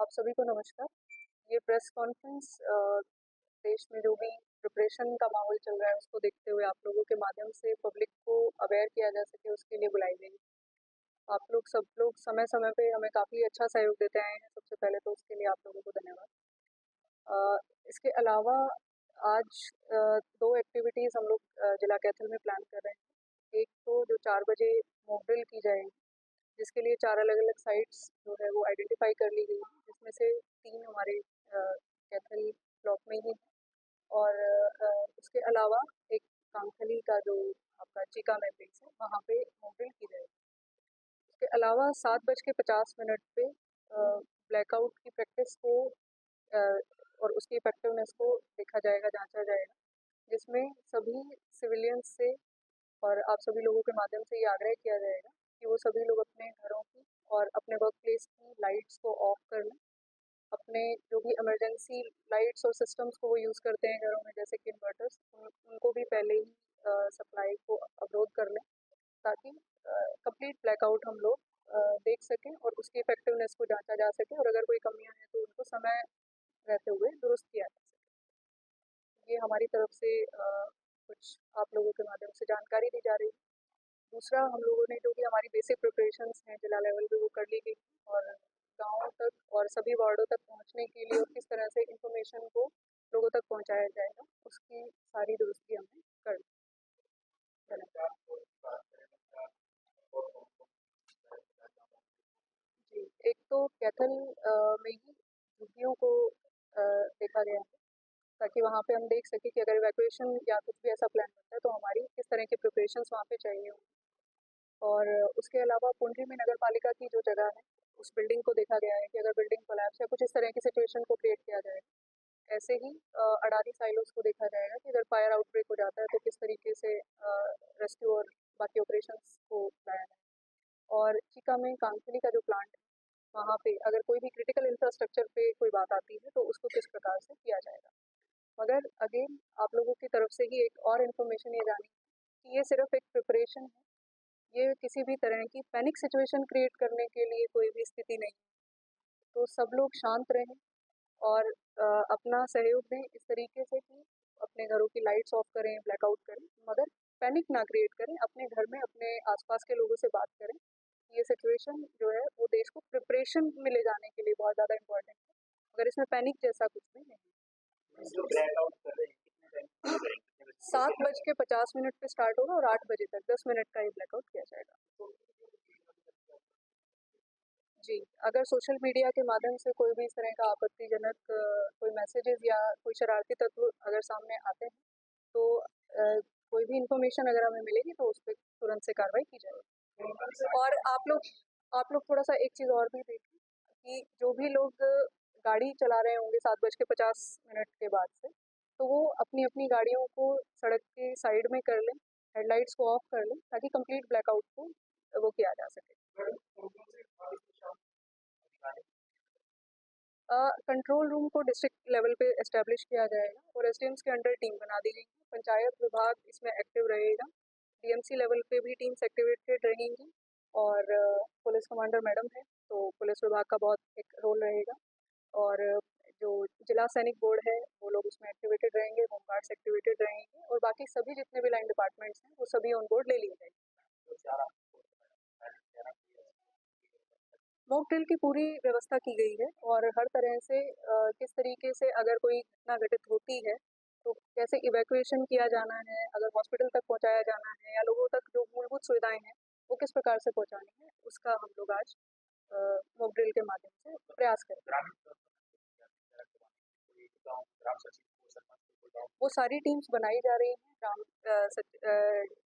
आप सभी को नमस्कार। ये प्रेस कॉन्फ्रेंस देश में जो भी प्रिपरेशन का माहौल चल रहा है उसको देखते हुए आप लोगों के माध्यम से पब्लिक को अवेयर किया जा सके उसके लिए बुलाई गई। आप लोग सब लोग समय समय पे हमें काफ़ी अच्छा सहयोग देते आए हैं, सबसे पहले तो उसके लिए आप लोगों को धन्यवाद। इसके अलावा आज 2 एक्टिविटीज़ हम लोग जिला कैथल में प्लान कर रहे हैं। एक तो जो 4 बजे मॉक ड्रिल की जाएगी, जिसके लिए 4 अलग-अलग साइट्स जो है वो आइडेंटिफ़ाई कर ली गई हैं, जिसमें से 3 हमारे कैथल ब्लॉक में ही हैं और उसके अलावा एक कामखली का जो आपका चीका में प्लेस है, वहाँ पे मॉक ड्रिल की जाएगी। उसके अलावा 7:50 पे ब्लैकआउट की प्रैक्टिस को और उसकी इफ़ेक्टिवनेस को देखा जाएगा, जाँचा जाएगा, जिसमें सभी सिविलियंस से और आप सभी लोगों के माध्यम से ये आग्रह किया जाएगा कि वो सभी लोग अपने घरों की और अपने वर्क प्लेस की लाइट्स को ऑफ कर लें। अपने जो भी इमरजेंसी लाइट्स और सिस्टम्स को वो यूज़ करते हैं घरों में, जैसे कि इन्वर्टर्स, उनको भी पहले ही सप्लाई को अवरोध कर लें, ताकि कंप्लीट ब्लैकआउट हम लोग देख सकें और उसकी इफ़ेक्टिवनेस को जांचा जा सके और अगर कोई कमियां हैं तो उनको समय रहते हुए दुरुस्त किया जा सके। ये हमारी तरफ से कुछ आप लोगों के माध्यम से जानकारी दी जा रही है। दूसरा, हम लोगों ने जो भी हमारी बेसिक प्रिपरेशंस हैं जिला लेवल पे वो कर ली गई और गाँव तक और सभी वार्डों तक पहुंचने के लिए और किस तरह से इंफॉर्मेशन को लोगों तक पहुंचाया जाएगा उसकी सारी दुरुस्ती हमने कर ली। जी, एक तो कैथल में ही झुग्गियों को देखा गया है, ताकि वहाँ पे हम देख सकें कि अगर इवैक्यूएशन या कुछ भी ऐसा प्लान बनता है तो हमारी किस तरह की प्रिपरेशंस वहाँ पे चाहिए होंगी। और उसके अलावा पुंडरी में नगर पालिका की जो जगह है उस बिल्डिंग को देखा गया है कि अगर बिल्डिंग कोलैप्स या कुछ इस तरह की सिचुएशन को क्रिएट किया जाएगा। ऐसे ही अडानी साइलोस को देखा जाएगा कि अगर फायर आउटब्रेक हो जाता है तो किस तरीके से रेस्क्यू और बाकी ऑपरेशंस को लाया जाए। और चिका में कांकली का जो प्लांट है वहाँ पे अगर कोई भी क्रिटिकल इंफ्रास्ट्रक्चर पे कोई बात आती है तो उसको किस प्रकार से किया जाएगा। मगर अगेन आप लोगों की तरफ से ही एक और इन्फॉर्मेशन ये जानी कि ये सिर्फ एक प्रिपरेशन है, ये किसी भी तरह की पैनिक सिचुएशन क्रिएट करने के लिए कोई भी स्थिति नहीं। तो सब लोग शांत रहें और अपना सहयोग दें इस तरीके से कि अपने घरों की लाइट्स ऑफ करें, ब्लैकआउट करें, मगर पैनिक ना क्रिएट करें। अपने घर में अपने आसपास के लोगों से बात करें। ये सिचुएशन जो है वो देश को प्रिपरेशन में ले जाने के लिए बहुत ज़्यादा इम्पोर्टेंट है, मगर इसमें पैनिक जैसा कुछ भी नहीं है। 7:50 पे स्टार्ट होगा और 8 बजे तक 10 मिनट का ये ब्लैकआउट किया जाएगा। जी, अगर सोशल मीडिया के माध्यम से कोई भी इस तरह का आपत्तिजनक कोई मैसेजेस या कोई शरारती तत्व अगर सामने आते हैं तो कोई भी इन्फॉर्मेशन अगर हमें मिलेगी तो उस पर तुरंत से कार्रवाई की जाएगी। और आप लोग थोड़ा सा एक चीज़ और भी देखें कि जो भी लोग गाड़ी चला रहे होंगे 7:50 के बाद से, तो वो अपनी अपनी गाड़ियों को सड़क के साइड में कर लें, हेडलाइट्स को ऑफ कर लें, ताकि कंप्लीट ब्लैकआउट को वो किया जा सके। कंट्रोल रूम को डिस्ट्रिक्ट लेवल पे एस्टेब्लिश किया जाएगा और एसडीएम्स के अंडर टीम बना दी गई है। पंचायत विभाग इसमें एक्टिव रहेगा, डीएमसी लेवल पे भी टीम्स एक्टिवेटेड रहेंगी और पुलिस कमांडर मैडम है तो पुलिस विभाग का बहुत एक रोल रहेगा और जो जिला सैनिक बोर्ड है वो लोग उसमें एक्टिवेटेड रहेंगे, होमगार्ड्स एक्टिवेटेड रहेंगे और बाकी सभी जितने भी लाइन डिपार्टमेंट्स हैं वो सभी ऑन बोर्ड ले लिए जाएंगे। मॉक ड्रिल की पूरी व्यवस्था की गई है और हर तरह से किस तरीके से अगर कोई घटना घटित होती है तो कैसे इवैक्यूएशन किया जाना है, अगर हॉस्पिटल तक पहुंचाया जाना है या लोगों तक जो मूलभूत सुविधाएं हैं वो किस प्रकार से पहुंचानी है, उसका हम लोग आज मॉक ड्रिल के माध्यम से प्रयास करें। वो सारी टीम्स बनाई जा रही हैं,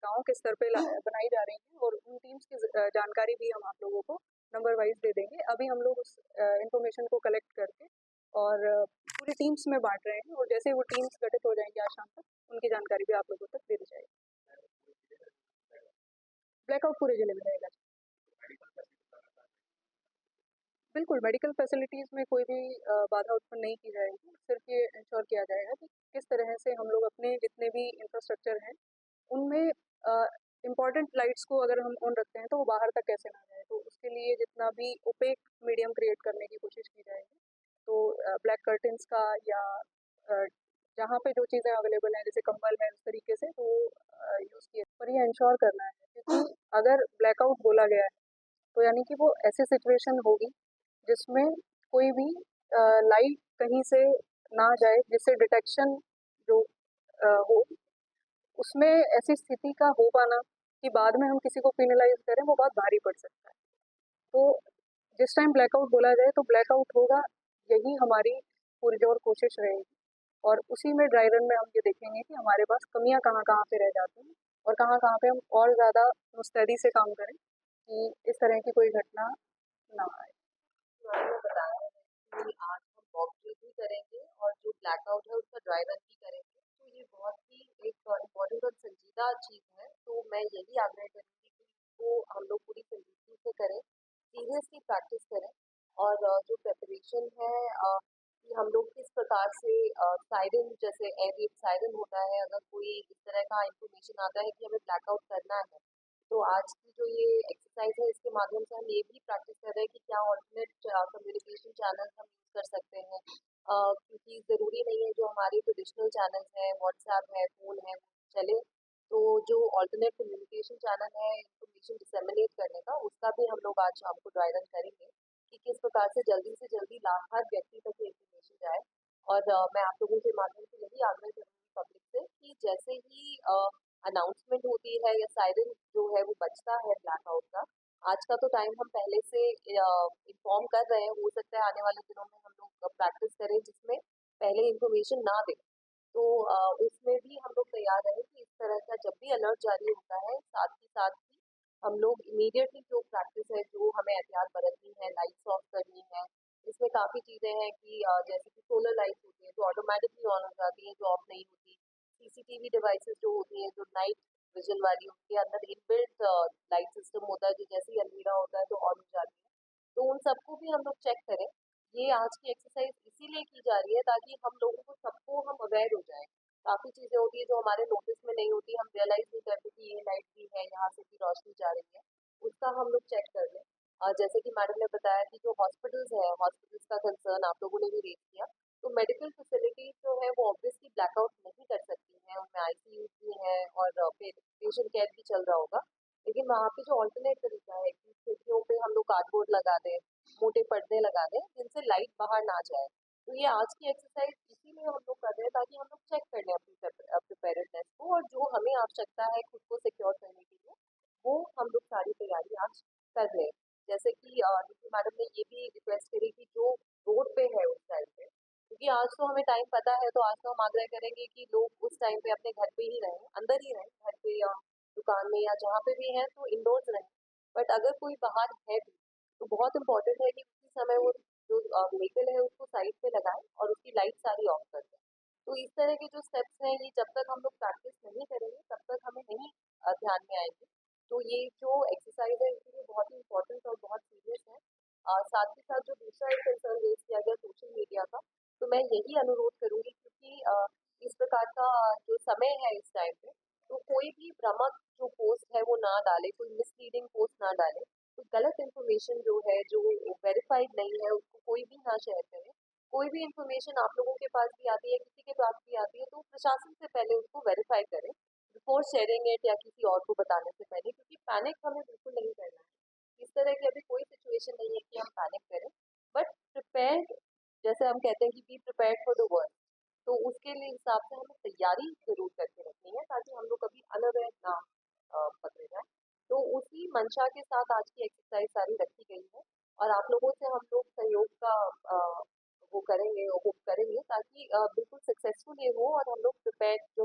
गाँव के स्तर पे बनाई जा रही हैं और उन टीम्स की जानकारी भी हम आप लोगों को नंबर वाइज दे देंगे। अभी हम लोग उस इन्फॉर्मेशन को कलेक्ट करके और पूरी टीम्स में बांट रहे हैं और जैसे वो टीम्स गठित हो जाएंगी आज शाम तक, उनकी जानकारी भी आप लोगों तक दे दी जाएगी। ब्लैकआउट पूरे जिले में रहेगा। बिल्कुल, मेडिकल फैसिलिटीज़ में कोई भी बाधा उत्पन्न नहीं की जाएगी। सिर्फ ये इंश्योर किया जाएगा कि किस तरह से हम लोग अपने जितने भी इंफ्रास्ट्रक्चर हैं, उनमें इम्पॉर्टेंट लाइट्स को अगर हम ऑन रखते हैं तो वो बाहर तक कैसे ना जाए, तो उसके लिए जितना भी ओपेक मीडियम क्रिएट करने की कोशिश की जाएगी। तो ब्लैक कर्टन्स का या अ, जहाँ पे जो चीज़ें अवेलेबल हैं जैसे कंबल है उस तरीके से तो यूज़ किए पर ये इंश्योर करना है क्योंकि अगर ब्लैकआउट बोला गया है तो यानी कि वो ऐसी सिचुएशन होगी जिसमें कोई भी लाइट कहीं से ना जाए जिससे डिटेक्शन जो हो उसमें ऐसी स्थिति का हो पाना कि बाद में हम किसी को पेनलाइज करें वो बहुत भारी पड़ सकता है। तो जिस टाइम ब्लैकआउट बोला जाए तो ब्लैकआउट होगा, यही हमारी पुरजोर कोशिश रहेगी और उसी में ड्राई रन में हम ये देखेंगे कि हमारे पास कमियां कहाँ कहाँ पे रह जाती हैं और कहाँ कहाँ पे हम और ज़्यादा मुस्तैदी से काम करें कि इस तरह की कोई घटना ना आए। तो आपने बताया है कि आज हम मॉक ड्रिल भी करेंगे और जो ब्लैकआउट है उसका ड्राई रन भी करेंगे, तो ये बहुत ही एक इम्पोर्टेंट और संजीदा चीज़ है। तो मैं यही आग्रह करूँगी कि इसको हम लोग पूरी संजीदगी से करें, सीरियसली प्रैक्टिस करें और जो प्रिपरेशन है कि हम लोग किस प्रकार से सायरन जैसे एयर रेड सायरन होता है, अगर कोई इस तरह का इंफॉर्मेशन आता है कि हमें ब्लैकआउट करना है, तो आज की जो ये एक्सरसाइज है इसके माध्यम से हम ये भी प्रैक्टिस कर रहे हैं कि क्या ऑल्टरनेट कम्युनिकेशन चैनल्स हम यूज़ कर सकते हैं, क्योंकि ज़रूरी नहीं है जो हमारे ट्रेडिशनल चैनल्स हैं व्हाट्सएप है फ़ोन है वो चले। तो जो ऑल्टरनेट कम्युनिकेशन चैनल है इंफॉर्मेशन डिसेमिनेट करने का, उसका भी हम लोग आज शाम को ड्राई रन करेंगे कि किस प्रकार से जल्दी हर व्यक्ति तक ये इंफॉर्मेशन जाए। और मैं आप लोगों के माध्यम से यही आग्रह करूँगी पब्लिक से कि जैसे ही अनाउंसमेंट होती है या सायरन जो है वो बजता है ब्लैकआउट का, आज का तो टाइम हम पहले से इन्फॉर्म कर रहे हैं, हो सकता है आने वाले दिनों में हम लोग प्रैक्टिस करें जिसमें पहले इन्फॉर्मेशन ना दें। तो उसमें भी हम लोग तैयार रहें कि इस तरह का जब भी अलर्ट जारी होता है साथ ही हम लोग इमीडिएटली जो प्रैक्टिस है जो हमें एहतियात बरतनी है, लाइट्स ऑफ करनी है। इसमें काफ़ी चीज़ें हैं कि जैसे कि सोलर लाइट्स होती हैं जो ऑटोमेटिकली ऑन हो जाती हैं, जो ऑफ नहीं होती। सीसीटीवी डिवाइसेस जो होती हैं जो नाइट विजन वाली, उनके अंदर इनबिल्ट लाइट सिस्टम होता है जो जैसे ही अंधेरा होता है तो ऑन हो जाती है। तो उन सबको भी हम लोग चेक करें। ये आज की एक्सरसाइज इसीलिए की जा रही है ताकि हम लोगों को सबको हम अवेयर हो जाएं। काफ़ी चीज़ें होती है जो हमारे नोटिस में नहीं होती, हम रियलाइज नहीं करते कि ये लाइट भी है, यहाँ से भी रोशनी जा रही है, उसका हम लोग चेक कर लें। जैसे कि मैडम ने बताया कि जो हॉस्पिटल्स है, हॉस्पिटल्स का कंसर्न आप लोगों ने भी रेज किया, तो मेडिकल फैसिलिटीज जो है वो ऑब्वियसली ब्लैकआउट नहीं कर सकती हैं, उनमें आईसीयू भी है और पेशेंट केयर भी चल रहा होगा। लेकिन वहाँ पे जो ऑल्टरनेट तरीका है कि खिड़कियों पे हम लोग कार्डबोर्ड लगा दें, मोटे पर्दे लगा दें जिनसे लाइट बाहर ना जाए। तो ये आज की एक्सरसाइज इसीलिए हम लोग कर रहे हैं ताकि हम लोग चेक कर लें अपनी प्रिपेयर्डनेस को, और जो हमें आवश्यकता है खुद को सिक्योर करने के लिए वो हम लोग सारी तैयारी आज कर रहे हैं। जैसे कि दीदी मैडम ने ये भी रिक्वेस्ट करी कि जो रोड पे है उस टाइम पे, क्योंकि आज तो हमें टाइम पता है तो आज तो हम आग्रह करेंगे कि लोग उस टाइम पे अपने घर पे ही रहें, अंदर ही रहें, घर पे या दुकान में या जहाँ पे भी हैं तो इंडोर्स रहें। बट अगर कोई बाहर है भी तो बहुत इंपॉर्टेंट है कि उसी समय वो जो व्हीकल है उसको साइड पे लगाएं और उसकी लाइट सारी ऑफ कर दें। तो इस तरह के जो स्टेप्स हैं ये जब तक हम लोग प्रैक्टिस नहीं करेंगे तब तक हमें नहीं ध्यान में आएंगे। तो ये जो एक्सरसाइज है इसलिए बहुत ही इंपॉर्टेंट और बहुत सीरियस है। साथ ही साथ जो दूसरा एक कंसर्न रेज किया गया सोशल मीडिया का, तो मैं यही अनुरोध करूंगी क्योंकि इस प्रकार का जो समय है इस टाइम पे, तो कोई भी भ्रामक जो पोस्ट है वो ना डाले, कोई मिसलीडिंग पोस्ट ना डाले, तो गलत इन्फॉर्मेशन जो है जो वेरीफाइड नहीं है उसको कोई भी ना शेयर करें। कोई भी इन्फॉर्मेशन आप लोगों के पास भी आती है, किसी के पास भी आती है, तो प्रशासन से पहले उसको वेरीफाई करें बिफोर शेयरिंग इट या किसी और को बताने से पहले, क्योंकि पैनिक हमें बिल्कुल नहीं करना है। इस तरह की अभी कोई सिचुएशन नहीं है कि हम पैनिक करें, बट प्रिपेयर्ड, जैसे हम कहते हैं कि be prepared for the worst, तो उसके लिए हिसाब से हमें तैयारी जरूर करके रखनी है ताकि हम लोग कभी अनअवेयर ना पकड़े जाए। तो उसी मंशा के साथ आज की एक्सरसाइज सारी रखी गई है और आप लोगों से हम लोग सहयोग का वो करेंगे, होप करेंगे ताकि बिल्कुल सक्सेसफुल ये हो और हम लोग प्रिपेयर